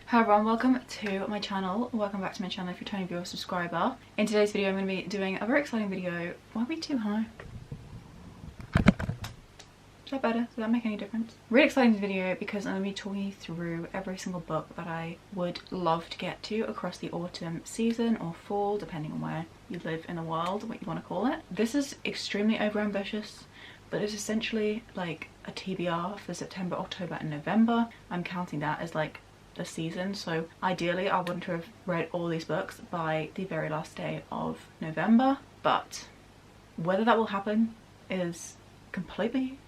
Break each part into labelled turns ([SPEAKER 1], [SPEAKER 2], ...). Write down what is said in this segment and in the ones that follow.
[SPEAKER 1] Hi everyone, welcome to my channel. Welcome back to my channel if you're a returning viewer or subscriber. In today's video I'm going to be doing a very exciting video. Why are we too high? Is that better? Does that make any difference? Really exciting video because I'm going to be talking you through every single book that I would love to get to across the autumn season or fall, depending on where you live in the world, what you want to call it. This is extremely overambitious, but it's essentially like a TBR for September, October and November. I'm counting that as like the season, so ideally I want to have read all these books by the very last day of November, but whether that will happen is completely,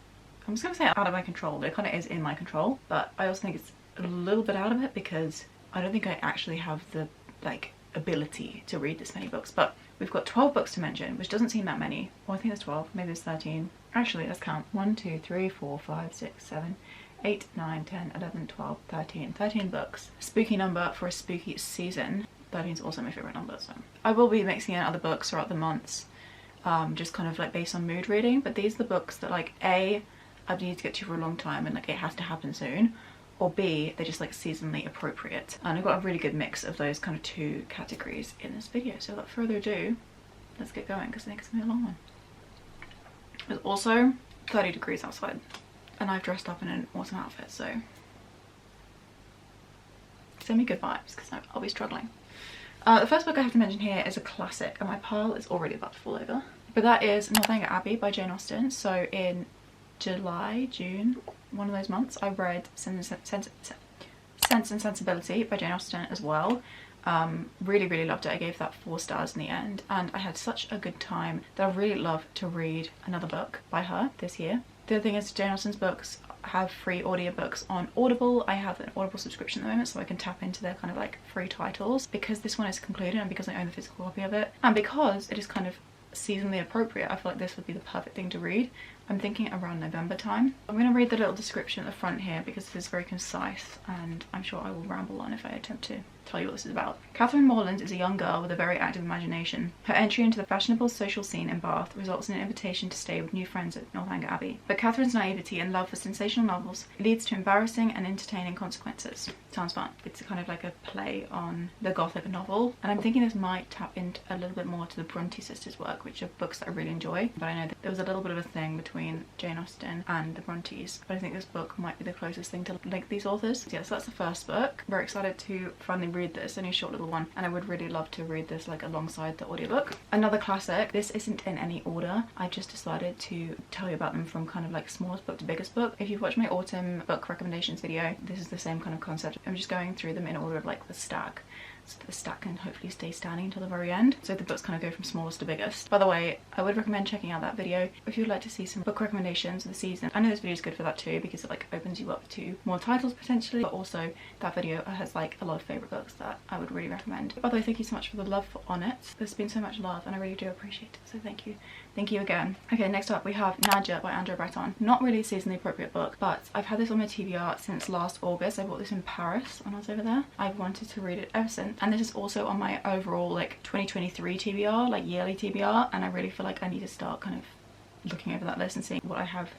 [SPEAKER 1] I'm just gonna say out of my control, but it kind of is in my control. But I also think it's a little bit out of it because I don't think I actually have the like ability to read this many books. But we've got 12 books to mention, which doesn't seem that many. Well, I think there's 12, maybe there's 13. Actually, let's count. 1, 2, 3, 4, 5, 6, 7, 8, 9, 10, 11, 12, 13. 13 books. Spooky number for a spooky season. 13 is also my favourite number, so. I will be mixing in other books throughout the months, just kind of like based on mood reading, but these are the books that like A, I've needed to get to for a long time and like it has to happen soon, or B, they're just like seasonally appropriate. And I've got a really good mix of those kind of two categories in this video, so without further ado, let's get going because I think it's gonna be a long one. There's also 30 degrees outside. And I've dressed up in an autumn outfit, so send me good vibes because I'll be struggling. The first book I have to mention here is a classic, and my pile is already about to fall over. But that is Northanger Abbey by Jane Austen. So in July, June, one of those months, I read Sense and Sensibility by Jane Austen as well. Really loved it. I gave that 4 stars in the end, and I had such a good time that I really love to read another book by her this year. The other thing is Jane Austen's books have free audiobooks on Audible. I have an Audible subscription at the moment, so I can tap into their kind of like free titles. Because this one is concluded and because I own the physical copy of it, and because it is kind of seasonally appropriate, I feel like this would be the perfect thing to read. I'm thinking around November time. I'm going to read the little description at the front here because it is very concise and I'm sure I will ramble on if I attempt to tell you what this is about. Catherine Morland is a young girl with a very active imagination. Her entry into the fashionable social scene in Bath results in an invitation to stay with new friends at Northanger Abbey. But Catherine's naivety and love for sensational novels leads to embarrassing and entertaining consequences. Sounds fun. It's kind of like a play on the Gothic novel, and I'm thinking this might tap into a little bit more to the Bronte sisters' work, which are books that I really enjoy. But I know that there was a little bit of a thing between Jane Austen and the Brontes, but I think this book might be the closest thing to link these authors. So yeah, so that's the first book. Very excited to finally read this. Only a short little one, and I would really love to read this like alongside the audiobook. Another classic. This isn't in any order. I just decided to tell you about them from kind of like smallest book to biggest book. If you've watched my autumn book recommendations video, this is the same kind of concept. I'm just going through them in order of like the stack, so the stack can hopefully stay standing until the very end. So the books kind of go from smallest to biggest. By the way, I would recommend checking out that video if you'd like to see some book recommendations of the season. I know this video is good for that too because it like opens you up to more titles potentially, but also that video has like a lot of favourite books that I would really recommend. By the way, thank you so much for the love on it. There's been so much love and I really do appreciate it, so thank you. Thank you again. Okay, next up we have Nadja by Breton. Not really a seasonally appropriate book, but I've had this on my TBR since last August. I bought this in Paris when I was over there. I've wanted to read it ever since, and this is also on my overall like 2023 TBR, like yearly TBR, and I really feel like I need to start kind of looking over that list and seeing what I have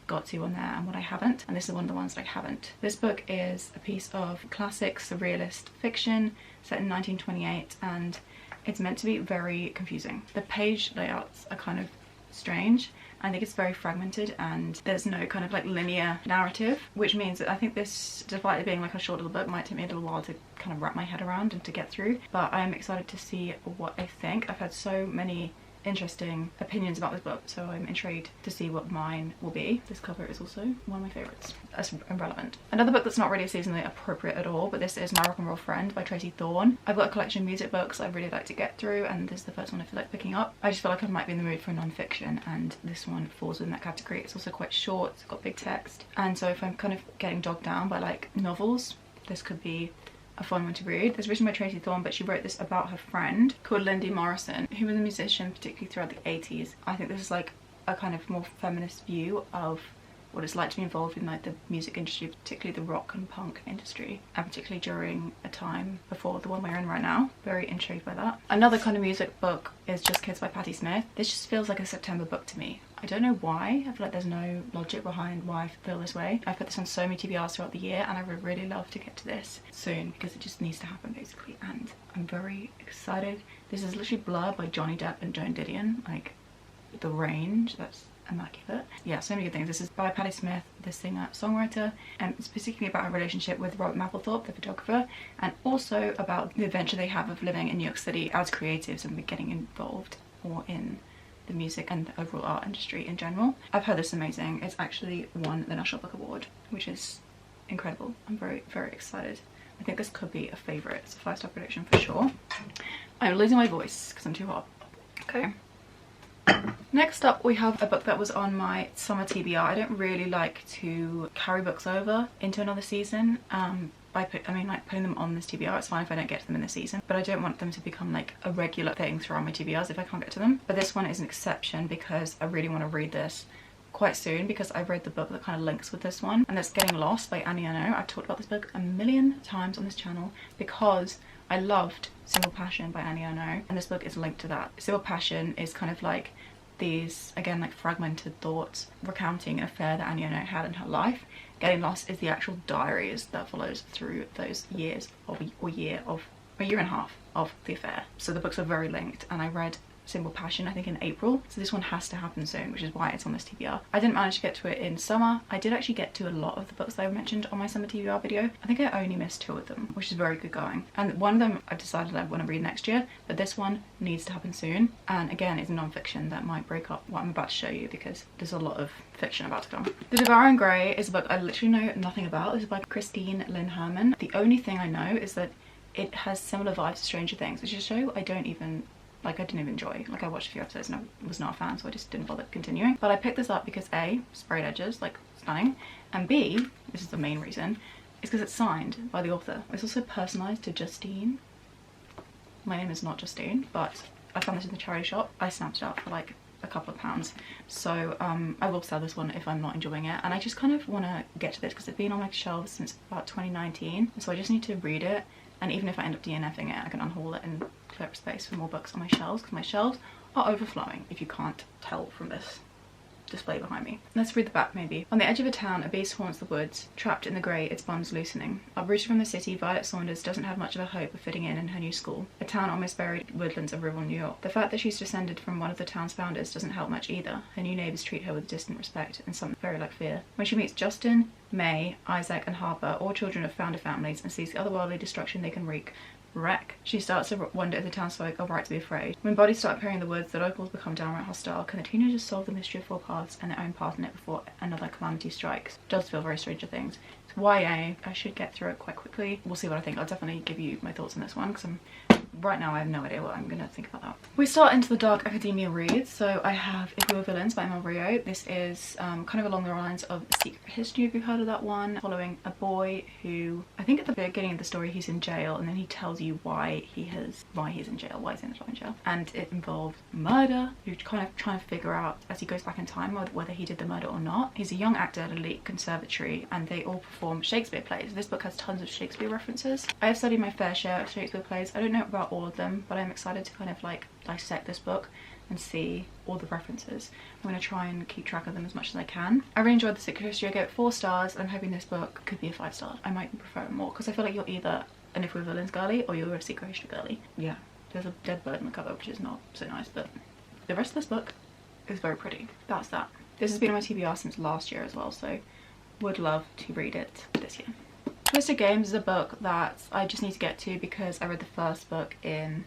[SPEAKER 1] got to on there and what I haven't, and this is one of the ones that I haven't. This book is a piece of classic surrealist fiction set in 1928, and it's meant to be very confusing. The page layouts are kind of strange. I think it's very fragmented and there's no kind of like linear narrative, which means that I think this, despite it being like a short little book, might take me a little while to kind of wrap my head around and to get through, but I am excited to see what I think. I've had so many interesting opinions about this book, so I'm intrigued to see what mine will be. This cover is also one of my favourites. That's irrelevant. Another book that's not really seasonally appropriate at all, but this is My Rock and Roll Friend by Tracey Thorn. I've got a collection of music books I'd really like to get through, and this is the first one I feel like picking up. I just feel like I might be in the mood for non-fiction, and this one falls within that category. It's also quite short, it's got big text, and so if I'm kind of getting jogged down by like novels, this could be a fun one to read. It's written by Tracey Thorn, but she wrote this about her friend called Lindy Morrison, who was a musician particularly throughout the 80s. I think this is like a kind of more feminist view of what it's like to be involved in like the music industry, particularly the rock and punk industry, and particularly during a time before the one we're in right now. Very intrigued by that. Another kind of music book is Just Kids by Patti Smith. This just feels like a September book to me. I don't know why. I feel like there's no logic behind why I feel this way. I've put this on so many TBRs throughout the year, and I would really love to get to this soon because it just needs to happen basically, and I'm very excited. This is literally Blur by Johnny Depp and Joan Didion. Like, the range, that's immaculate. Yeah, so many good things. This is by Patti Smith, the singer-songwriter, and it's particularly about her relationship with Robert Mapplethorpe, the photographer, and also about the adventure they have of living in New York City as creatives and getting involved more in the music and the overall art industry in general. I've heard this is amazing. It's actually won the National Book Award, which is incredible. I'm very, very excited. I think this could be a favourite. It's a 5-star prediction for sure. I'm losing my voice because I'm too hot. Okay. Next up we have a book that was on my summer TBR. I don't really like to carry books over into another season. I mean like putting them on this TBR, it's fine if I don't get to them in the season, but I don't want them to become like a regular thing throughout my TBRs if I can't get to them. But this one is an exception because I really want to read this quite soon, because I've read the book that kind of links with this one, and that's Getting Lost by Annie Ernaux. I've talked about this book a million times on this channel because I loved Simple Passion by Annie Ernaux, and this book is linked to that. Simple Passion is kind of like these, again, like fragmented thoughts recounting an affair that Annie Ernaux had in her life. Getting Lost is the actual diaries that follows through those years of, or a year and a half of the affair. So the books are very linked, and I read Simple Passion I think in April, so this one has to happen soon, which is why it's on this TBR. I didn't manage to get to it in summer. I did actually get to a lot of the books that I mentioned on my summer TBR video. I think I only missed 2 of them, which is very good going, and one of them I've decided I want to read next year, but this one needs to happen soon. And again, it's non-fiction that might break up what I'm about to show you because there's a lot of fiction about to come. The Devouring Grey is a book I literally know nothing about. This is by Lynn Herman. The only thing I know is that it has similar vibes to Stranger Things, which is a show I didn't even enjoy. Like, I watched a few episodes and I was not a fan, so I just didn't bother continuing. But I picked this up because A, sprayed edges, like stunning, and B, this is the main reason, is because it's signed by the author. It's also personalised to Justine. My name is not Justine, but I found this in the charity shop. I snapped it up for like a couple of pounds, so I will sell this one if I'm not enjoying it. And I just kind of want to get to this because it's been on my shelves since about 2019, so I just need to read it. And even if I end up DNFing it, I can unhaul it and clear up space for more books on my shelves, because my shelves are overflowing, if you can't tell from this display behind me. Let's read the back maybe. On the edge of a town, a beast haunts the woods. Trapped in the grey, its bonds loosening. Uprooted from the city, Violet Saunders doesn't have much of a hope of fitting in her new school, a town almost buried woodlands of rural New York. The fact that she's descended from one of the town's founders doesn't help much either. Her new neighbours treat her with distant respect and something very like fear. When she meets Justin, May, Isaac and Harper, all children of founder families, and sees the otherworldly destruction they can wreak, she starts to wonder if the townsfolk are right to be afraid. When bodies start appearing in the woods, the locals become downright hostile. Can the teenagers solve the mystery of 4 paths and their own path in it before another calamity strikes? It does feel very Stranger Things. It's YA. I should get through it quite quickly. We'll see what I think. I'll definitely give you my thoughts on this one, because right now I have no idea what I'm gonna think about that. We start into the dark academia reads. So I have If We Were Villains by Mel Rio. This is kind of along the lines of Secret History, if you've heard of that one, following a boy who, I think at the beginning of the story he's in jail, and then he tells you why he's in jail, why he's in jail. And it involves murder. You're kind of trying to figure out as he goes back in time whether he did the murder or not. He's a young actor at elite conservatory, and they all perform Shakespeare plays. This book has tons of Shakespeare references. I have studied my fair share of Shakespeare plays. I don't know about all of them, but I'm excited to kind of like dissect this book and see all the references. I'm going to try and keep track of them as much as I can. I really enjoyed the Secret History. I gave it 4 stars, and I'm hoping this book could be a 5-star. I might prefer it more because I feel like you're either an If We're Villains girly or you're a Secret History girly. Yeah, there's a dead bird on the cover, which is not so nice, but the rest of this book is very pretty. That's that. This has been on my TBR since last year as well, so would love to read it this year. Twisted Games is a book that I just need to get to because I read the first book in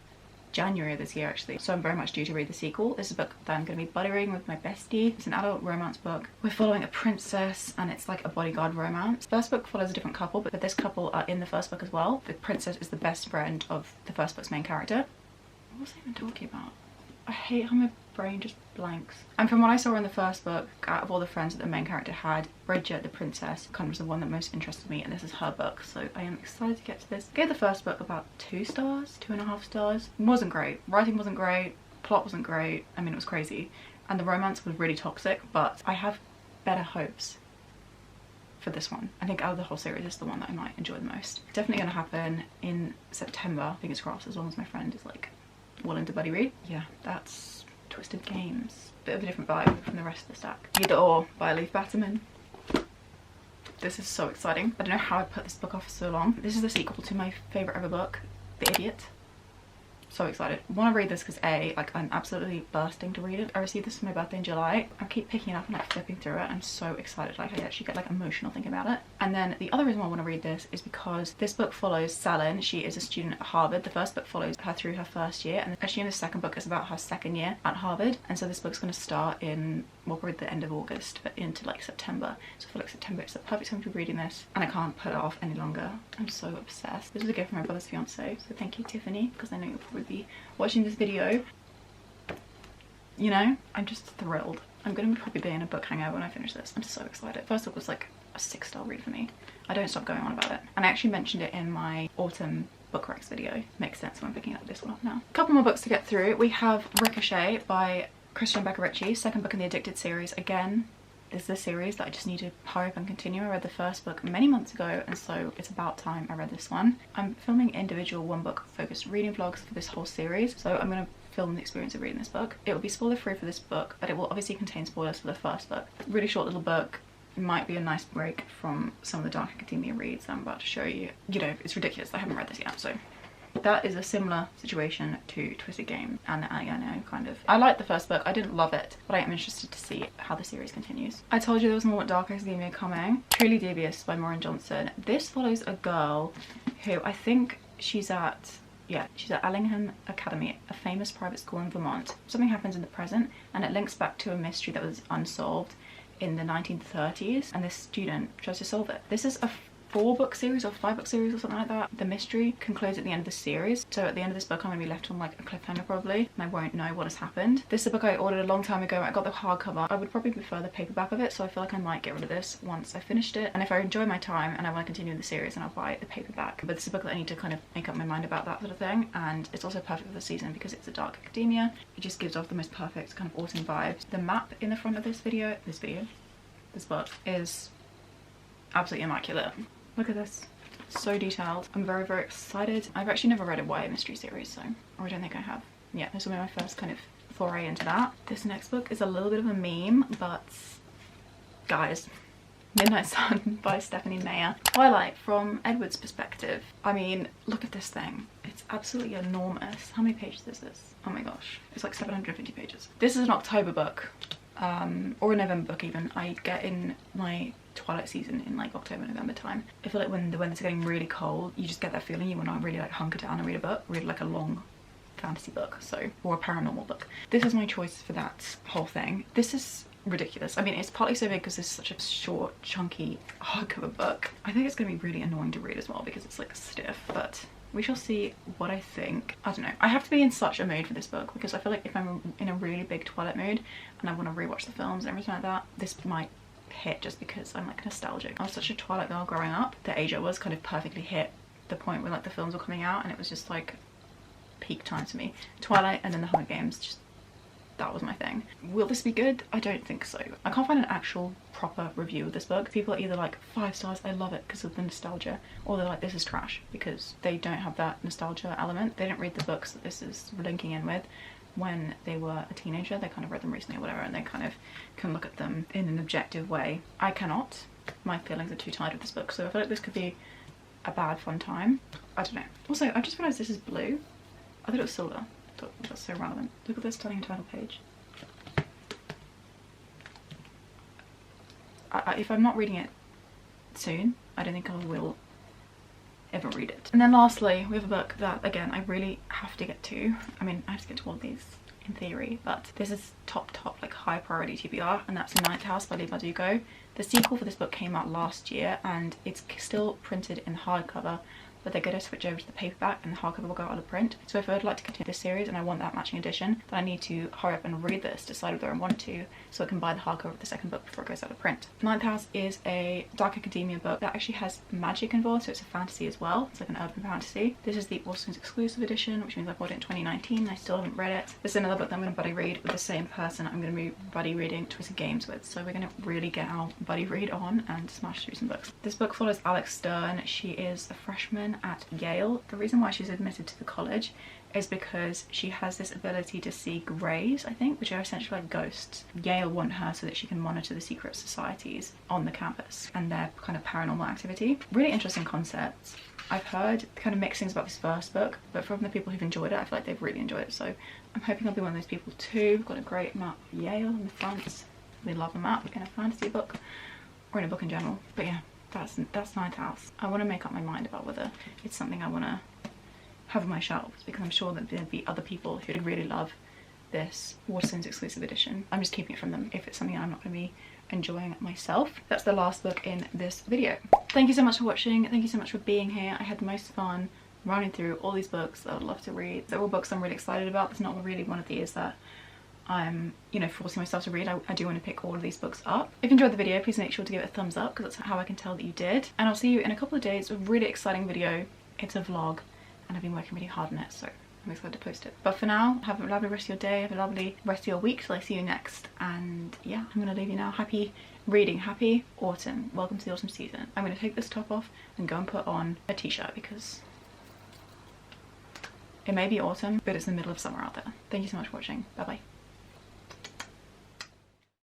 [SPEAKER 1] January of this year actually, so I'm very much due to read the sequel. This is a book that I'm going to be buttering with my bestie. It's an adult romance book. We're following a princess and it's like a bodyguard romance. First book follows a different couple, but this couple are in the first book as well. The princess is the best friend of the first book's main character. What was I even talking about? I hate how my brain just blanks. And from what I saw in the first book, out of all the friends that the main character had, Bridget, the princess, kind of was the one that most interested me, and this is her book, so I am excited to get to this. I gave the first book about 2 stars, 2.5 stars. It wasn't great. Writing wasn't great, plot wasn't great. I mean, it was crazy. And the romance was really toxic, but I have better hopes for this one. I think out of the whole series, this is the one that I might enjoy the most. Definitely going to happen in September, fingers crossed, as long as my friend is like willing to buddy read. Yeah, that's Twisted Games. Bit of a different vibe from the rest of the stack. Either Or by Elif Batuman. This is so exciting. I don't know how I put this book off for so long. This is the sequel to my favourite ever book, The Idiot. So excited. I want to read this because like I'm absolutely bursting to read it. I received this for my birthday in July. I keep picking it up and like flipping through it. I'm so excited. Like I actually get like emotional thinking about it. And then the other reason why I want to read this is because this book follows Salin. She is a student at Harvard. The first book follows her through her first year, and actually in the second book is about her second year at Harvard. And so this book's going to start in, well, probably the end of August, but into like September. So I feel like September is the perfect time to be reading this, and I can't put it off any longer. I'm so obsessed. This was a gift from my brother's fiance, so thank you, Tiffany, because I know you'll probably be watching this video. You know, I'm just thrilled. I'm going to probably be in a book hangover when I finish this. I'm so excited. First book was like a 6-star read for me. I don't stop going on about it. And I actually mentioned it in my autumn book recs video. Makes sense when I'm picking up this one up now. A couple more books to get through. We have Ricochet by Krista and Becca Ritchie, second book in the Addicted series. Again, this is a series that I just need to hurry up and continue. I read the first book many months ago, and so it's about time I read this one. I'm filming individual one book focused reading vlogs for this whole series, so I'm going to film the experience of reading this book. It will be spoiler free for this book, but it will obviously contain spoilers for the first book. Really short little book. It might be a nice break from some of the dark academia reads I'm about to show you. You know, it's ridiculous. I haven't read this yet, so that is a similar situation to Twisted Game, and I know kind of. I liked the first book. I didn't love it, but I am interested to see how the series continues. I told you there was more dark academia coming. Truly Devious by Maureen Johnson. This follows a girl who I think she's at Allingham Academy, a famous private school in Vermont. Something happens in the present, and it links back to a mystery that was unsolved in the 1930s, and this student tries to solve it. This is a 4-book series or 5-book series or something like that. The mystery concludes at the end of the series, so at the end of this book I'm going to be left on like a cliffhanger probably, and I won't know what has happened. This is a book I ordered a long time ago. I got the hardcover. I would probably prefer the paperback of it, so I feel like I might get rid of this once I finished it, and if I enjoy my time and I want to continue the series, then I'll buy the paperback. But this is a book that I need to kind of make up my mind about, that sort of thing, and it's also perfect for the season because it's a dark academia. It just gives off the most perfect kind of autumn vibes. The map in the front of this book is absolutely immaculate. Look at this. So detailed. I'm very, very excited. I've actually never read a YA mystery series, so, or I don't think I have. Yeah, this will be my first kind of foray into that. This next book is a little bit of a meme, but guys, Midnight Sun by Stephenie Meyer. Twilight from Edward's perspective. I mean, look at this thing. It's absolutely enormous. How many pages is this? Oh my gosh. It's like 750 pages. This is an October book, or a November book even. I get in my Twilight season in like October, November time. I feel like when the weather's getting really cold, you just get that feeling you want to really like hunker down and read a book, read like a long fantasy book, so, or a paranormal book. This is my choice for that whole thing. This is ridiculous. I mean, it's partly so big because it's such a short, chunky hardcover book. I think it's going to be really annoying to read as well because it's like stiff, but we shall see what I think. I don't know. I have to be in such a mood for this book because I feel like if I'm in a really big Twilight mood and I want to rewatch the films and everything like that, this might hit just because I'm like nostalgic. I was such a Twilight girl growing up. The age I was kind of perfectly hit the point where like the films were coming out and it was just like peak time to me. Twilight and then the Hunger Games, just that was my thing. Will this be good? I don't think so. I can't find an actual proper review of this book. People are either like 5 stars, I love it because of the nostalgia, or they're like this is trash because they don't have that nostalgia element. They didn't read the books that this is linking in with when they were a teenager. They kind of read them recently or whatever, and they kind of can look at them in an objective way. I cannot. My feelings are too tired of this book, so I feel like this could be a bad fun time. I don't know. Also, I just realised this is blue. I thought it was silver. I thought that's so relevant. Look at this stunning title page. If I'm not reading it soon, I don't think I will ever read it. And then lastly, we have a book that again I really have to get to. I mean, I have to get to all of these in theory, but this is top like high priority TBR, and that's Ninth House by Leigh Bardugo. The sequel for this book came out last year and it's still printed in hardcover but they're going to switch over to the paperback and the hardcover will go out of print. So if I'd like to continue this series and I want that matching edition, then I need to hurry up and read this, decide whether I want to, so I can buy the hardcover of the second book before it goes out of print. Ninth House is a dark academia book that actually has magic involved, so it's a fantasy as well. It's like an urban fantasy. This is the Austen's exclusive edition, which means I bought it in 2019 and I still haven't read it. This is another book that I'm going to buddy read with the same person I'm going to be buddy reading Twisted Games with, so we're going to really get our buddy read on and smash through some books. This book follows Alex Stern. She is a freshman at Yale. The reason why she's admitted to the college is because she has this ability to see greys, I think, which are essentially like ghosts. Yale want her so that she can monitor the secret societies on the campus and their kind of paranormal activity. Really interesting concept. I've heard kind of mixed things about this first book, but from the people who've enjoyed it, I feel like they've really enjoyed it. So I'm hoping I'll be one of those people too. We've got a great map of Yale in the front. We love a map in a fantasy book or in a book in general. But yeah, that's Ninth House. I want to make up my mind about whether it's something I want to have on my shelves, because I'm sure that there'd be other people who'd really love this Austen's exclusive edition. I'm just keeping it from them if it's something I'm not going to be enjoying myself. That's the last book in this video. Thank you so much for watching. Thank you so much for being here. I had the most fun running through all these books that I would love to read. They're all books I'm really excited about. There's not really one of these that I'm, you know, forcing myself to read. I do want to pick all of these books up. If you enjoyed the video, please make sure to give it a thumbs up, because that's how I can tell that you did. And I'll see you in a couple of days with a really exciting video. It's a vlog and I've been working really hard on it, so I'm excited to post it. But for now, have a lovely rest of your day, have a lovely rest of your week till I see you next. And yeah, I'm gonna leave you now. Happy reading, happy autumn. Welcome to the autumn season. I'm gonna take this top off and go and put on a t-shirt because it may be autumn, but it's the middle of summer out there. Thank you so much for watching. Bye bye.